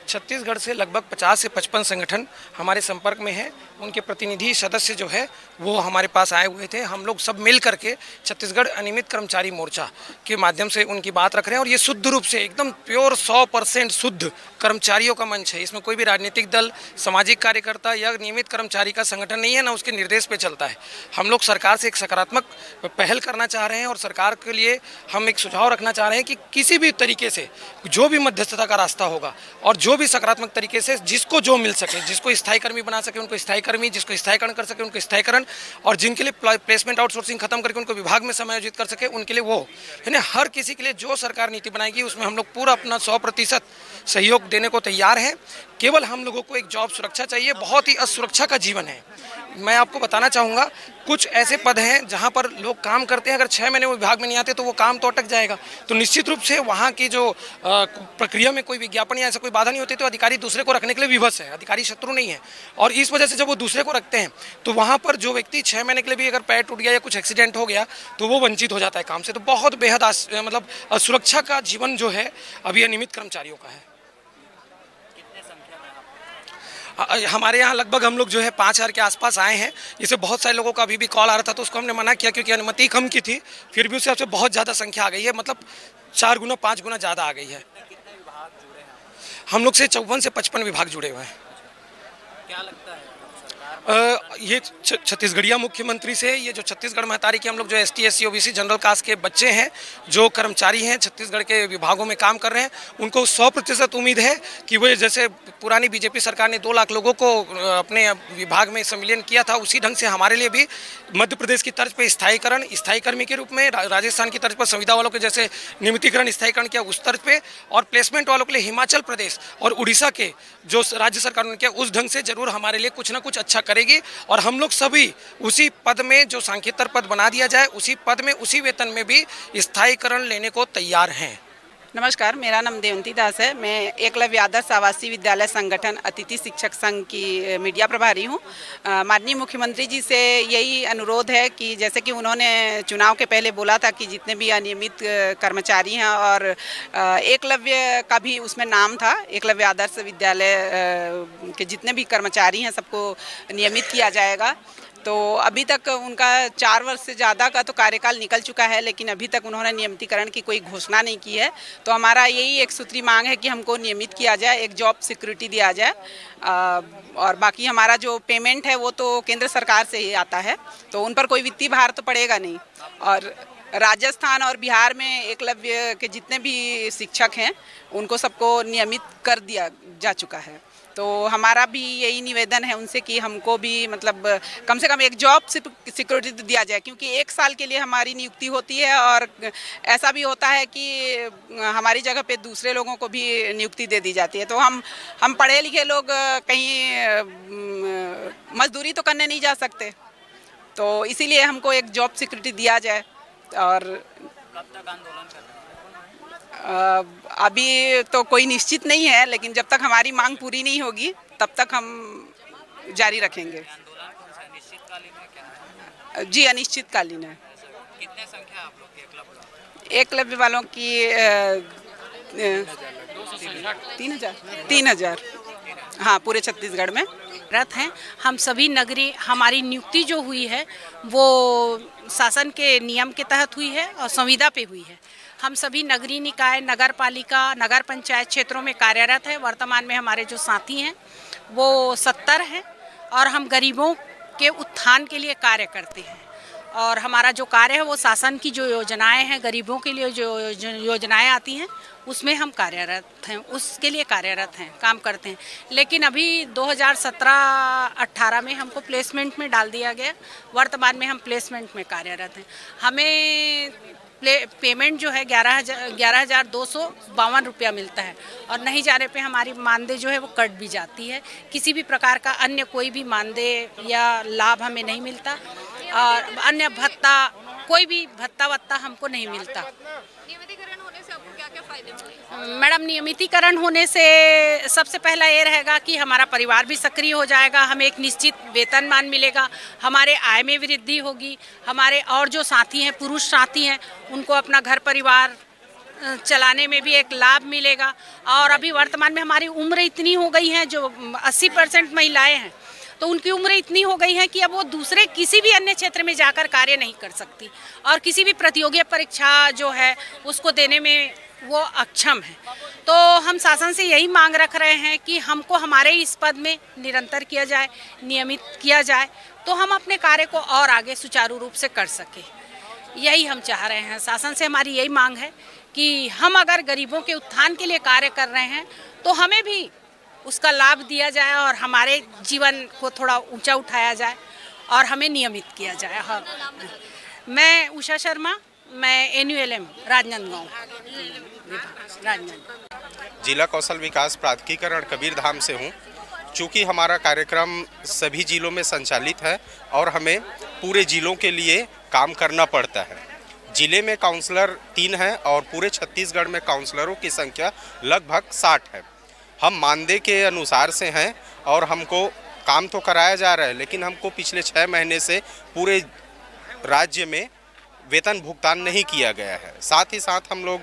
छत्तीसगढ़ से लगभग 50 से 55 संगठन हमारे संपर्क में हैं। उनके प्रतिनिधि सदस्य जो है वो हमारे पास आए हुए थे। हम लोग सब मिल करके छत्तीसगढ़ अनियमित कर्मचारी मोर्चा के माध्यम से उनकी बात रख रहे हैं और ये शुद्ध रूप से एकदम प्योर 100% शुद्ध कर्मचारियों का मंच है। इसमें कोई भी राजनीतिक दल, सामाजिक कार्यकर्ता या नियमित कर्मचारी का संगठन नहीं है, ना उसके निर्देश पे चलता है। हम लोग सरकार से एक सकारात्मक पहल करना चाह रहे हैं और सरकार के लिए हम एक सुझाव रखना चाह रहे हैं कि किसी भी तरीके से जो भी मध्यस्थता का रास्ता होगा और जो भी सकारात्मक तरीके से जिसको जो मिल सके, जिसको स्थायी कर्मी बना सके उनको स्थायी कर्मी, जिसको स्थायीकरण कर सके उनको स्थायीकरण, और जिनके लिए प्लेसमेंट आउटसोर्सिंग खत्म करके उनको विभाग में समायोजित कर सके उनके लिए वो, यानी हर किसी के लिए जो सरकार नीति बनाएगी उसमें हम लोग पूरा अपना 100% सहयोग देने को तैयार हैं। केवल हम लोगों को एक जॉब सुरक्षा चाहिए। बहुत ही असुरक्षा का जीवन है। मैं आपको बताना चाहूँगा, कुछ ऐसे पद हैं जहाँ पर लोग काम करते हैं, अगर 6 महीने वो विभाग में नहीं आते तो वो काम तो अटक जाएगा। तो निश्चित रूप से वहाँ की जो प्रक्रिया में कोई विज्ञापन या ऐसा कोई बाधा नहीं होती तो अधिकारी दूसरे को रखने के लिए विवश है। अधिकारी शत्रु नहीं है और इस वजह से जब वो दूसरे को रखते हैं तो वहाँ पर जो व्यक्ति 6 महीने के लिए भी अगर पैर टूट गया या कुछ एक्सीडेंट हो गया तो वो वंचित हो जाता है काम से। तो बहुत बेहद मतलब असुरक्षा का जीवन जो है अभी अनियमित कर्मचारियों का है। हमारे यहाँ लगभग हम लोग जो है 5000 के आसपास आए हैं। इससे बहुत सारे लोगों का अभी भी कॉल आ रहा था तो उसको हमने मना किया क्योंकि अनुमति कम की थी। फिर भी उससे सबसे बहुत ज़्यादा संख्या आ गई है, मतलब 4 गुना 5 गुना ज़्यादा आ गई है। हम लोग से 54 से 55 विभाग जुड़े हुए हैं। क्या लगता है ये छत्तीसगढ़िया मुख्यमंत्री से, ये जो छत्तीसगढ़ महतारी के हम लोग जो ST SC OBC general caste के बच्चे हैं, जो कर्मचारी हैं छत्तीसगढ़ के विभागों में काम कर रहे हैं, उनको 100% उम्मीद है कि वो जैसे पुरानी बीजेपी सरकार ने 2 लाख लोगों को अपने विभाग में सम्मिलन किया था, उसी ढंग से हमारे लिए भी मध्य प्रदेश की तर्ज पर स्थायीकरण, स्थायी कर्मी के रूप में, राजस्थान की तर्ज पर संविदा वालों के जैसे नियमितीकरण स्थायीकरण किया उस तर्ज पे, और प्लेसमेंट वालों के लिए हिमाचल प्रदेश और उड़ीसा के जो राज्य सरकार ने किया उस ढंग से जरूर हमारे लिए कुछ ना कुछ अच्छा करेगी। और हम लोग सभी उसी पद में जो सांकेतर पद बना दिया जाए उसी पद में उसी वेतन में भी स्थायीकरण लेने को तैयार हैं। नमस्कार, मेरा नाम देवंती दास है। मैं एकलव्य आदर्श आवासीय विद्यालय संगठन अतिथि शिक्षक संघ की मीडिया प्रभारी हूँ। माननीय मुख्यमंत्री जी से यही अनुरोध है कि जैसे कि उन्होंने चुनाव के पहले बोला था कि जितने भी अनियमित कर्मचारी हैं और एकलव्य का भी उसमें नाम था, एकलव्य आदर्श विद्यालय के जितने भी कर्मचारी हैं सबको नियमित किया जाएगा। तो अभी तक उनका 4 वर्ष से ज़्यादा का तो कार्यकाल निकल चुका है, लेकिन अभी तक उन्होंने नियमितीकरण की कोई घोषणा नहीं की है। तो हमारा यही एक सूत्री मांग है कि हमको नियमित किया जाए, एक जॉब सिक्योरिटी दिया जाए। और बाकी हमारा जो पेमेंट है वो तो केंद्र सरकार से ही आता है, तो उन पर कोई वित्तीय भार तो पड़ेगा नहीं। और राजस्थान और बिहार में एकलव्य के जितने भी शिक्षक हैं उनको सबको नियमित कर दिया जा चुका है। तो हमारा भी यही निवेदन है उनसे कि हमको भी मतलब कम से कम एक जॉब सिक्योरिटी दिया जाए, क्योंकि 1 साल के लिए हमारी नियुक्ति होती है और ऐसा भी होता है कि हमारी जगह पे दूसरे लोगों को भी नियुक्ति दे दी जाती है। तो हम पढ़े लिखे लोग कहीं मजदूरी तो करने नहीं जा सकते, तो इसीलिए हमको एक जॉब सिक्योरिटी दिया जाए। और कब तक आंदोलन कर रहे हैं? अभी तो कोई निश्चित नहीं है, लेकिन जब तक हमारी मांग पूरी नहीं होगी तब तक हम जारी रखेंगे। आंदोलन कौन सा है? निश्चितकालीन है क्या? जी अनिश्चितकालीन है। कितने संख्या आप लोग की एकलव्य? एकलव्य वालों की 3000 हाँ, पूरे छत्तीसगढ़ में रत हैं। हम सभी नगरीय, हमारी नियुक्ति जो हुई है वो शासन के नियम के तहत हुई है और संविदा पे हुई है। हम सभी नगरीय निकाय, नगर पालिका, नगर पंचायत क्षेत्रों में कार्यरत है। वर्तमान में हमारे जो साथी हैं वो 70 हैं और हम गरीबों के उत्थान के लिए कार्य करते हैं। और हमारा जो कार्य है वो शासन की जो योजनाएं हैं, गरीबों के लिए जो योजनाएं आती हैं उसमें हम कार्यरत हैं, उसके लिए कार्यरत हैं, काम करते हैं। लेकिन अभी 2017-18 में हमको प्लेसमेंट में डाल दिया गया। वर्तमान में हम प्लेसमेंट में कार्यरत हैं। हमें पेमेंट जो है 11,252 रुपया मिलता है और नहीं जाने पे हमारी मानदेय जो है वो कट भी जाती है। किसी भी प्रकार का अन्य कोई भी मानदेय या लाभ हमें नहीं मिलता और अन्य भत्ता, कोई भी भत्ता वत्ता हमको नहीं मिलता। नियमितीकरण होने से आपको क्या क्या फायदे मिलेंगे? मैडम, नियमितीकरण होने से सबसे पहला ये रहेगा कि हमारा परिवार भी सक्रिय हो जाएगा, हमें एक निश्चित वेतनमान मिलेगा, हमारे आय में वृद्धि होगी, हमारे और जो साथी हैं, पुरुष साथी हैं, उनको अपना घर परिवार चलाने में भी एक लाभ मिलेगा। और अभी वर्तमान में हमारी उम्र इतनी हो गई है, जो 80% महिलाएं हैं, तो उनकी उम्र इतनी हो गई है कि अब वो दूसरे किसी भी अन्य क्षेत्र में जाकर कार्य नहीं कर सकती और किसी भी प्रतियोगी परीक्षा जो है उसको देने में वो अक्षम है। तो हम शासन से यही मांग रख रहे हैं कि हमको हमारे इस पद में निरंतर किया जाए, नियमित किया जाए, तो हम अपने कार्य को और आगे सुचारू रूप से कर सकें। यही हम चाह रहे हैं। शासन से हमारी यही मांग है कि हम अगर गरीबों के उत्थान के लिए कार्य कर रहे हैं तो हमें भी उसका लाभ दिया जाए और हमारे जीवन को थोड़ा ऊंचा उठाया जाए और हमें नियमित किया जाए। हाँ, मैं उषा शर्मा, मैं NULM राजनांदगांव जिला कौशल विकास प्राधिकरण कबीरधाम से हूँ। चूँकि हमारा कार्यक्रम सभी जिलों में संचालित है और हमें पूरे जिलों के लिए काम करना पड़ता है। जिले में काउंसलर 3 हैं और पूरे छत्तीसगढ़ में काउंसलरों की संख्या लगभग 60 है। हम मानदेय के अनुसार से हैं और हमको काम तो कराया जा रहा है, लेकिन हमको पिछले 6 महीने से पूरे राज्य में वेतन भुगतान नहीं किया गया है। साथ ही साथ हम लोग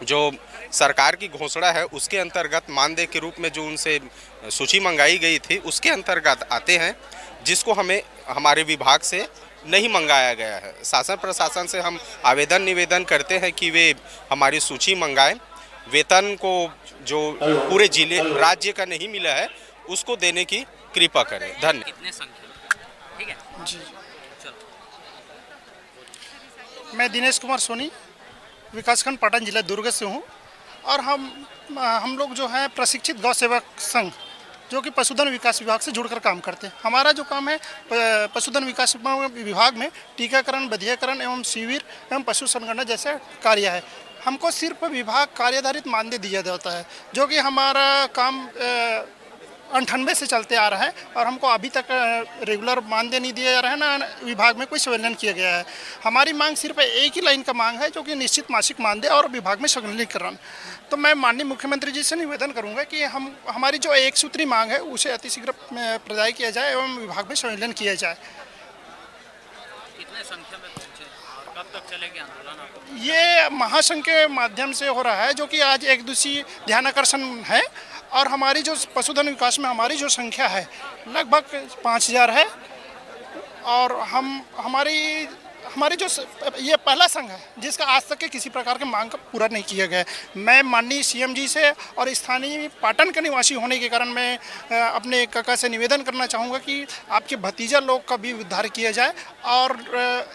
जो सरकार की घोषणा है उसके अंतर्गत मानदेय के रूप में जो उनसे सूची मंगाई गई थी उसके अंतर्गत आते हैं, जिसको हमें हमारे विभाग से नहीं मंगाया गया है। शासन प्रशासन से हम आवेदन निवेदन करते हैं कि वे हमारी सूची मंगाएं, वेतन को जो पूरे जिले राज्य का नहीं मिला है उसको देने की कृपा करें। धन्यवाद। कितने संख्या? ठीक है जी, चलो। मैं दिनेश कुमार सोनी, विकासखंड पाटन जिला दुर्ग से हूँ और हम लोग जो है प्रशिक्षित गौ सेवक संघ जो कि पशुधन विकास विभाग से जुड़कर काम करते हैं। हमारा जो काम है पशुधन विकास विभाग में टीकाकरण, बधियाकरण एवं शिविर एवं पशु संगठन जैसे कार्य है। हमको सिर्फ विभाग कार्याधारित मानदेय दिया जाता है, जो कि हमारा काम 98 से चलते आ रहा है और हमको अभी तक रेगुलर मानदेय नहीं दिया जा रहा है, ना विभाग में कोई संविलियन किया गया है। हमारी मांग सिर्फ एक ही लाइन का मांग है, जो कि निश्चित मासिक मानदेय और विभाग में संविलियनीकरण। तो मैं माननीय मुख्यमंत्री जी से निवेदन करूंगा कि हमारी जो एक सूत्री मांग है उसे अतिशीघ्र प्रदाय किया जाए एवं विभाग में संविलियन किया जाए। कितने संख्या में पहुंचे और कब तक चलेगी आंदोलन आपको? ये महासंघ के माध्यम से हो रहा है, जो कि आज एक दूसरी ध्यानाकर्षण है और हमारी जो पशुधन विकास में हमारी जो संख्या है लगभग 5000 है और हमारी जो ये पहला संघ है जिसका आज तक के किसी प्रकार के मांग का पूरा नहीं किया गया है। मैं माननीय CM जी से और स्थानीय पाटन के निवासी होने के कारण मैं अपने काका से निवेदन करना चाहूँगा कि आपके भतीजा लोग का भी उद्धार किया जाए। और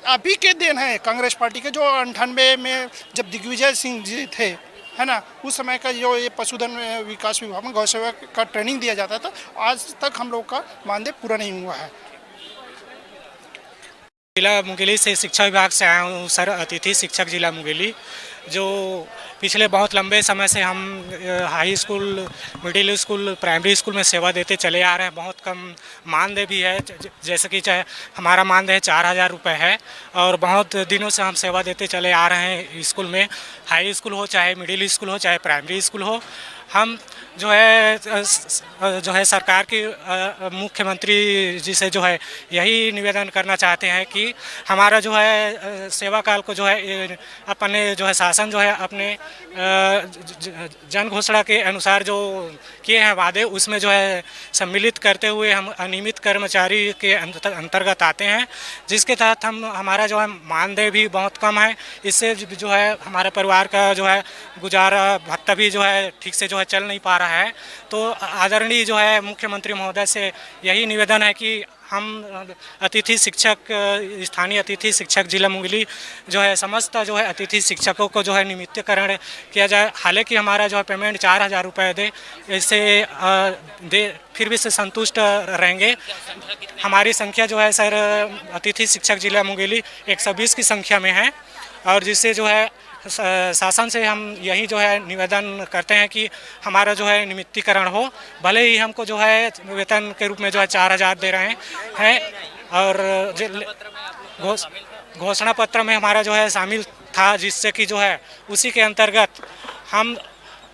अभी के दिन है कांग्रेस पार्टी के, जो 98 में जब दिग्विजय सिंह जी थे, है ना, उस समय का जो ये पशुधन विकास विभाग में गौ सेवा का ट्रेनिंग दिया जाता था, आज तक हम लोग का मानदेय पूरा नहीं हुआ है। जिला मुंगेली से शिक्षा विभाग से आया हूँ सर, अतिथि शिक्षक जिला मुंगेली। जो पिछले बहुत लंबे समय से हम high school, middle school, primary school में सेवा देते चले आ रहे हैं। बहुत कम मानदेय भी है, जैसे कि चाहे हमारा मानदेय 4000 रुपये है और बहुत दिनों से हम सेवा देते चले आ रहे हैं स्कूल में। हाई स्कूल हो, चाहे मिडिल स्कूल हो, चाहे प्राइमरी स्कूल हो। हम जो है सरकार की मुख्यमंत्री जी से जो है यही निवेदन करना चाहते हैं कि हमारा जो है सेवा काल को जो है अपने जो है शासन जो है अपने जन घोषणा के अनुसार जो किए हैं वादे, उसमें जो है सम्मिलित करते हुए हम अनियमित कर्मचारी के अंतर्गत आते हैं, जिसके तहत हमारा जो है मानदेय भी बहुत कम है। इससे जो है हमारे परिवार का जो है गुजारा भत्ता भी जो है ठीक से जो है चल नहीं पा रहा है। तो आदरणीय जो है मुख्यमंत्री महोदय से यही निवेदन है कि हम अतिथि शिक्षक, स्थानीय अतिथि शिक्षक जिला मुंगेली जो है समस्त जो है अतिथि शिक्षकों को जो है नियमितीकरण किया जाए। हालांकि हमारा जो है पेमेंट 4000 रुपये दे, इससे फिर भी से संतुष्ट रहेंगे। हमारी संख्या जो है सर अतिथि शिक्षक जिला मुंगेली 120 की संख्या में है और जिससे जो है शासन से हम यही जो है निवेदन करते हैं कि हमारा जो है नियमितीकरण हो। भले ही हमको जो है वेतन के रूप में जो है 4000 दे रहे हैं और घोषणा पत्र में हमारा जो है शामिल था, जिससे कि जो है उसी के अंतर्गत हम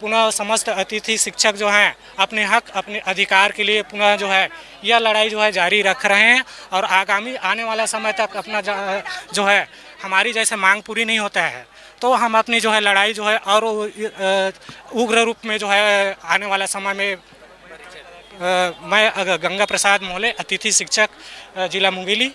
पुनः समस्त अतिथि शिक्षक जो हैं अपने हक, अपने अधिकार के लिए पुनः जो है यह लड़ाई जो है जारी रख रहे हैं और आगामी आने वाला समय तक अपना जो है हमारी जैसे मांग पूरी नहीं होता है तो हम अपनी जो है लड़ाई जो है और उग्र रूप में जो है आने वाला समय में मैं गंगा प्रसाद मोहले, अतिथि शिक्षक जिला मुंगेली।